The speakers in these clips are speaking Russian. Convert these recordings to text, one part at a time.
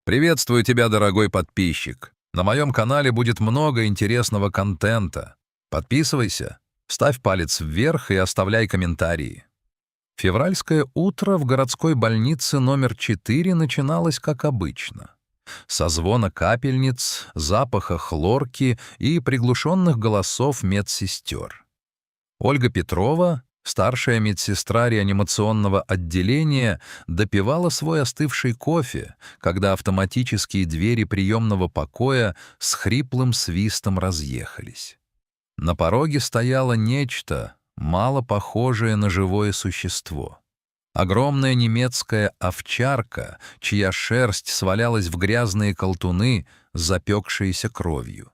Приветствую тебя, дорогой подписчик. На моем канале будет много интересного контента. Подписывайся, ставь палец вверх и оставляй комментарии. Февральское утро в городской больнице номер 4 начиналось как обычно. Со звона капельниц, запаха хлорки и приглушенных голосов медсестер. Ольга Петрова, старшая медсестра реанимационного отделения, допивала свой остывший кофе, когда автоматические двери приемного покоя с хриплым свистом разъехались. На пороге стояло нечто, мало похожее на живое существо. Огромная немецкая овчарка, чья шерсть свалялась в грязные колтуны, запекшиеся кровью.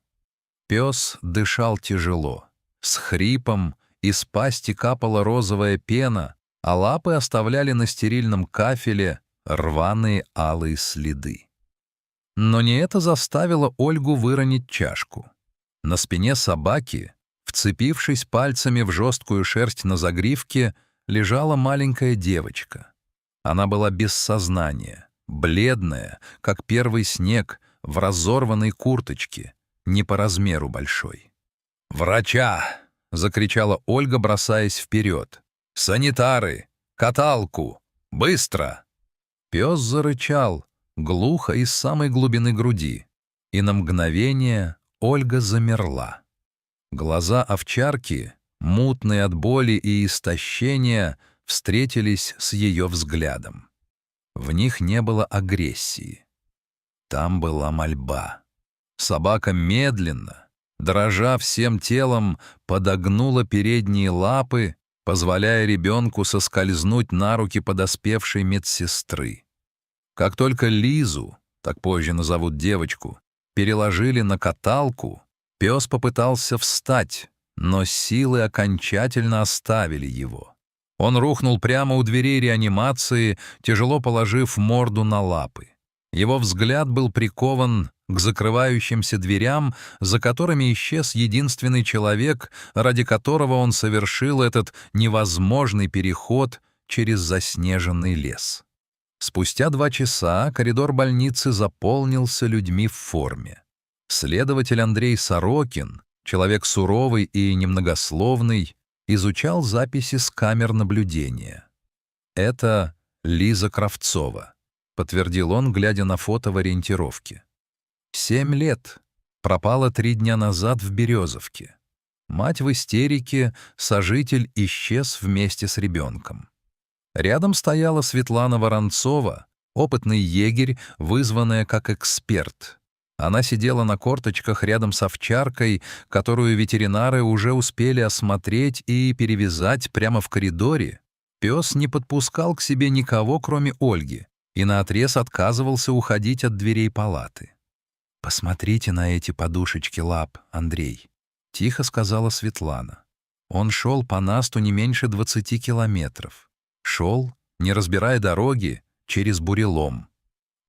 Пес дышал тяжело, с хрипом, из пасти капала розовая пена, а лапы оставляли на стерильном кафеле рваные алые следы. Но не это заставило Ольгу выронить чашку. На спине собаки, вцепившись пальцами в жесткую шерсть на загривке, лежала маленькая девочка. Она была без сознания, бледная, как первый снег, в разорванной курточке, не по размеру большой. «Врача!» — закричала Ольга, бросаясь вперед. «Санитары! Каталку! Быстро!» Пес зарычал, глухо из самой глубины груди, и на мгновение Ольга замерла. Глаза овчарки, мутные от боли и истощения, встретились с ее взглядом. В них не было агрессии. Там была мольба. Собака медленно, дрожа всем телом, подогнула передние лапы, позволяя ребенку соскользнуть на руки подоспевшей медсестры. Как только Лизу, так позже назовут девочку, переложили на каталку, пес попытался встать, но силы окончательно оставили его. Он рухнул прямо у дверей реанимации, тяжело положив морду на лапы. Его взгляд был прикован к закрывающимся дверям, за которыми исчез единственный человек, ради которого он совершил этот невозможный переход через заснеженный лес. Спустя 2 часа коридор больницы заполнился людьми в форме. Следователь Андрей Сорокин, человек суровый и немногословный, изучал записи с камер наблюдения. «Это Лиза Кравцова», — подтвердил он, глядя на фото в ориентировке. 7 лет. Пропала 3 дня назад в Березовке. Мать в истерике, сожитель исчез вместе с ребенком. Рядом стояла Светлана Воронцова, опытный егерь, вызванная как эксперт. Она сидела на корточках рядом с овчаркой, которую ветеринары уже успели осмотреть и перевязать прямо в коридоре. Пес не подпускал к себе никого, кроме Ольги, и наотрез отказывался уходить от дверей палаты. «Посмотрите на эти подушечки лап, Андрей», — тихо сказала Светлана. Он шел по насту не меньше 20 километров. Шел, не разбирая дороги, через бурелом.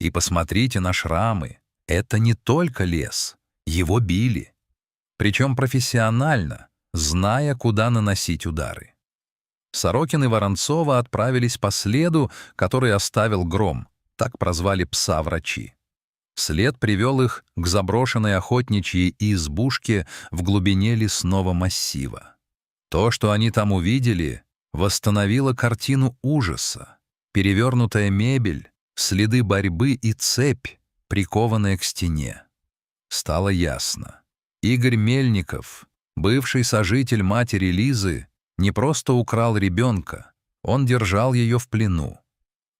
И посмотрите на шрамы. Это не только лес. Его били. Причем профессионально, зная, куда наносить удары. Сорокин и Воронцова отправились по следу, который оставил Гром, так прозвали пса врачи. След привел их к заброшенной охотничьей избушке в глубине лесного массива. То, что они там увидели, восстановило картину ужаса. Перевернутая мебель, следы борьбы и цепь, прикованная к стене. Стало ясно. Игорь Мельников, бывший сожитель матери Лизы, не просто украл ребенка, он держал ее в плену.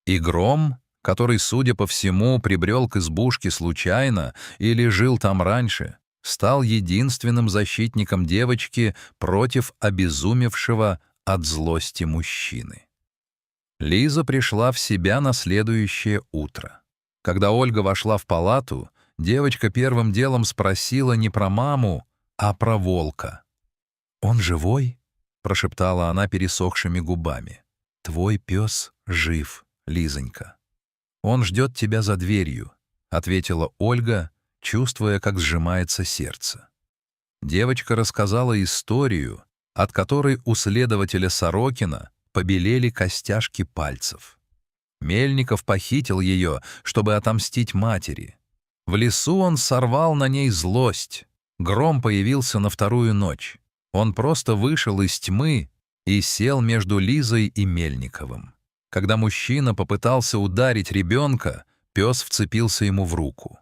И Гром, который, судя по всему, прибрел к избушке случайно или жил там раньше, стал единственным защитником девочки против обезумевшего от злости мужчины. Лиза пришла в себя на следующее утро. Когда Ольга вошла в палату, девочка первым делом спросила не про маму, а про волка. «Он живой?» — прошептала она пересохшими губами. «Твой пес жив, Лизонька. Он ждет тебя за дверью», — ответила Ольга, чувствуя, как сжимается сердце. Девочка рассказала историю, от которой у следователя Сорокина побелели костяшки пальцев. Мельников похитил ее, чтобы отомстить матери. В лесу он сорвал на ней злость. Гром появился на вторую ночь. Он просто вышел из тьмы и сел между Лизой и Мельниковым. Когда мужчина попытался ударить ребенка, пес вцепился ему в руку.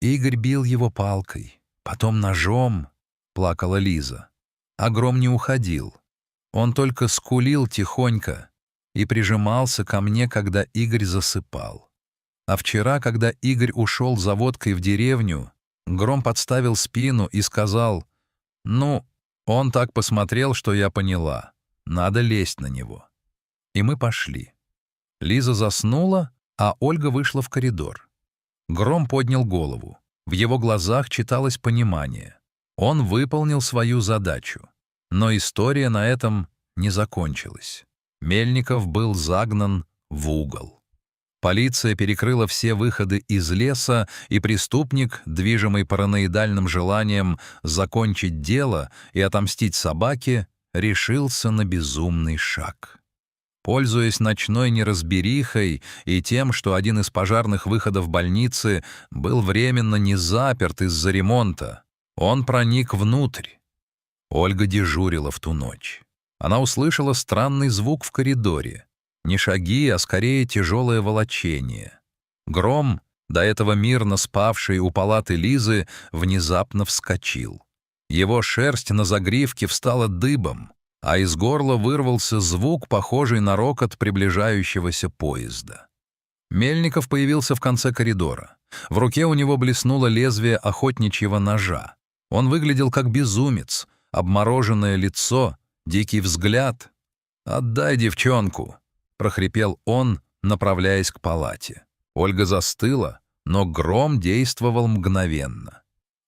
Игорь бил его палкой, потом ножом, плакала Лиза. А Гром не уходил. Он только скулил тихонько и прижимался ко мне, когда Игорь засыпал. А вчера, когда Игорь ушел за водкой в деревню, Гром подставил спину и сказал: «Ну, он так посмотрел, что я поняла. Надо лезть на него». И мы пошли. Лиза заснула, а Ольга вышла в коридор. Гром поднял голову. В его глазах читалось понимание. Он выполнил свою задачу. Но история на этом не закончилась. Мельников был загнан в угол. Полиция перекрыла все выходы из леса, и преступник, движимый параноидальным желанием закончить дело и отомстить собаке, решился на безумный шаг. Пользуясь ночной неразберихой и тем, что один из пожарных выходов больницы был временно не заперт из-за ремонта, он проник внутрь. Ольга дежурила в ту ночь. Она услышала странный звук в коридоре. Не шаги, а скорее тяжелое волочение. Гром, до этого мирно спавший у палаты Лизы, внезапно вскочил. Его шерсть на загривке встала дыбом, а из горла вырвался звук, похожий на рокот приближающегося поезда. Мельников появился в конце коридора. В руке у него блеснуло лезвие охотничьего ножа. Он выглядел как безумец, обмороженное лицо, дикий взгляд. «Отдай девчонку!» — прохрипел он, направляясь к палате. Ольга застыла, но Гром действовал мгновенно.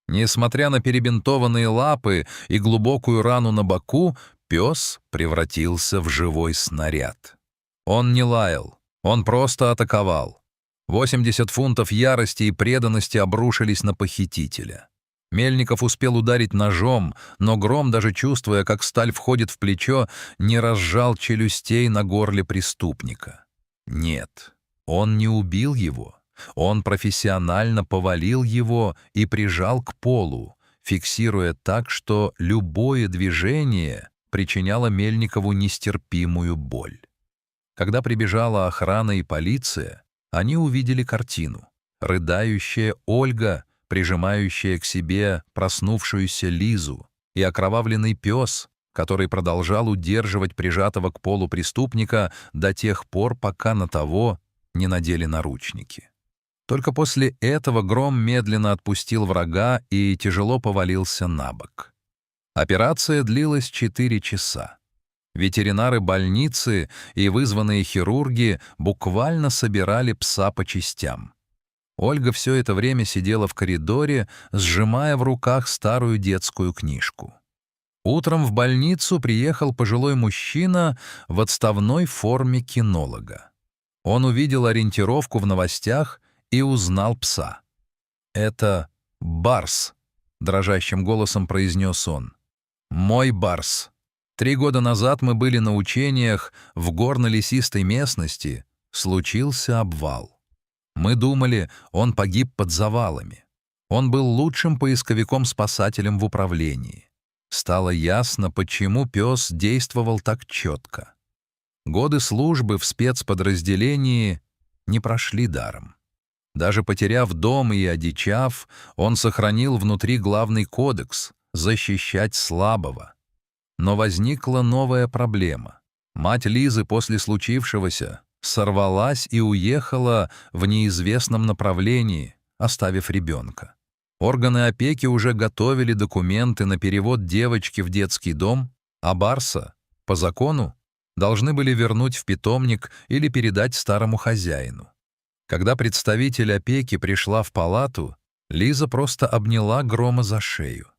Несмотря на перебинтованные лапы и глубокую рану на боку, пес превратился в живой снаряд. Он не лаял, он просто атаковал. 80 фунтов ярости и преданности обрушились на похитителя. Мельников успел ударить ножом, но Гром, даже чувствуя, как сталь входит в плечо, не разжал челюстей на горле преступника. Нет, он не убил его. Он профессионально повалил его и прижал к полу, фиксируя так, что любое движение причиняло Мельникову нестерпимую боль. Когда прибежала охрана и полиция, они увидели картину. Рыдающая Ольга, прижимающая к себе проснувшуюся Лизу, и окровавленный пес, который продолжал удерживать прижатого к полу преступника до тех пор, пока на того не надели наручники. Только после этого Гром медленно отпустил врага и тяжело повалился на бок. Операция длилась 4 часа. Ветеринары больницы и вызванные хирурги буквально собирали пса по частям. Ольга все это время сидела в коридоре, сжимая в руках старую детскую книжку. Утром в больницу приехал пожилой мужчина в отставной форме кинолога. Он увидел ориентировку в новостях и узнал пса. «Это Барс», — дрожащим голосом произнес он. «Мой Барс. 3 года назад мы были на учениях в горно-лесистой местности, случился обвал. Мы думали, он погиб под завалами. Он был лучшим поисковиком-спасателем в управлении. Стало ясно, почему пес действовал так четко. Годы службы в спецподразделении не прошли даром. Даже потеряв дом и одичав, он сохранил внутри главный кодекс — защищать слабого. Но возникла новая проблема. Мать Лизы после случившегося сорвалась и уехала в неизвестном направлении, оставив ребенка. Органы опеки уже готовили документы на перевод девочки в детский дом, а Барса, по закону, должны были вернуть в питомник или передать старому хозяину. Когда представитель опеки пришла в палату, Лиза просто обняла Грома за шею.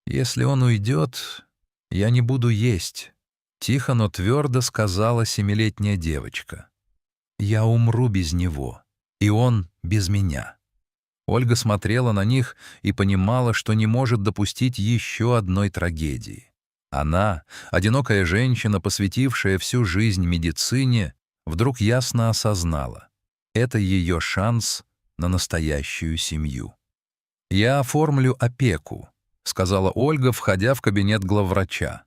«Если он уйдет, я не буду есть», — тихо, но твердо сказала 7-летняя девочка. «Я умру без него, и он без меня». Ольга смотрела на них и понимала, что не может допустить еще одной трагедии. Она, одинокая женщина, посвятившая всю жизнь медицине, вдруг ясно осознала — это ее шанс на настоящую семью. «Я оформлю опеку», — сказала Ольга, входя в кабинет главврача.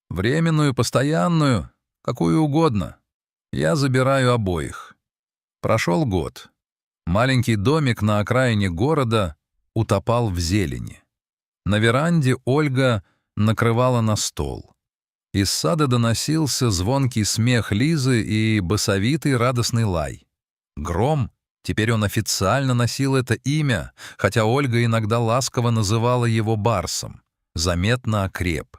«Временную, постоянную, какую угодно. Я забираю обоих». Прошел год. Маленький домик на окраине города утопал в зелени. На веранде Ольга накрывала на стол. Из сада доносился звонкий смех Лизы и басовитый радостный лай. Гром, теперь он официально носил это имя, хотя Ольга иногда ласково называла его Барсом, заметно окреп.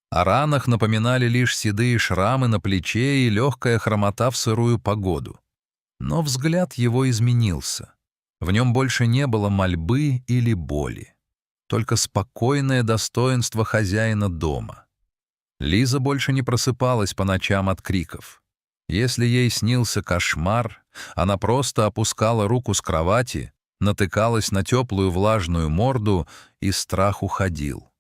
О ранах напоминали лишь седые шрамы на плече и легкая хромота в сырую погоду. Но взгляд его изменился. В нем больше не было мольбы или боли, только спокойное достоинство хозяина дома. Лиза больше не просыпалась по ночам от криков. Если ей снился кошмар, она просто опускала руку с кровати, натыкалась на теплую влажную морду, и страх уходил.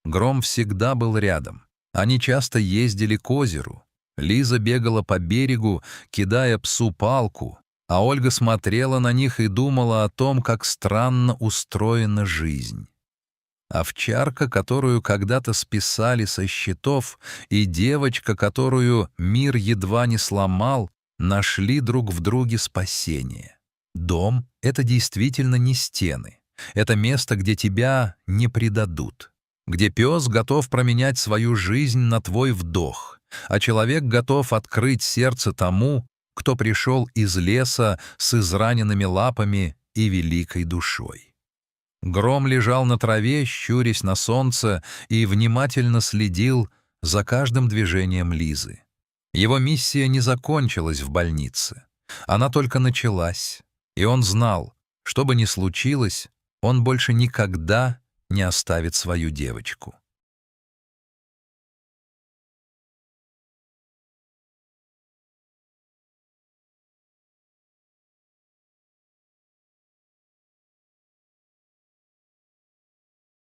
Гром всегда был рядом. Они часто ездили к озеру. Лиза бегала по берегу, кидая псу палку, а Ольга смотрела на них и думала о том, как странно устроена жизнь. Овчарка, которую когда-то списали со счетов, и девочка, которую мир едва не сломал, нашли друг в друге спасение. Дом — это действительно не стены. Это место, где тебя не предадут, где пес готов променять свою жизнь на твой вдох, а человек готов открыть сердце тому, кто пришел из леса с израненными лапами и великой душой. Гром лежал на траве, щурясь на солнце, и внимательно следил за каждым движением Лизы. Его миссия не закончилась в больнице. Она только началась, и он знал, что бы ни случилось, он больше никогда не оставит свою девочку.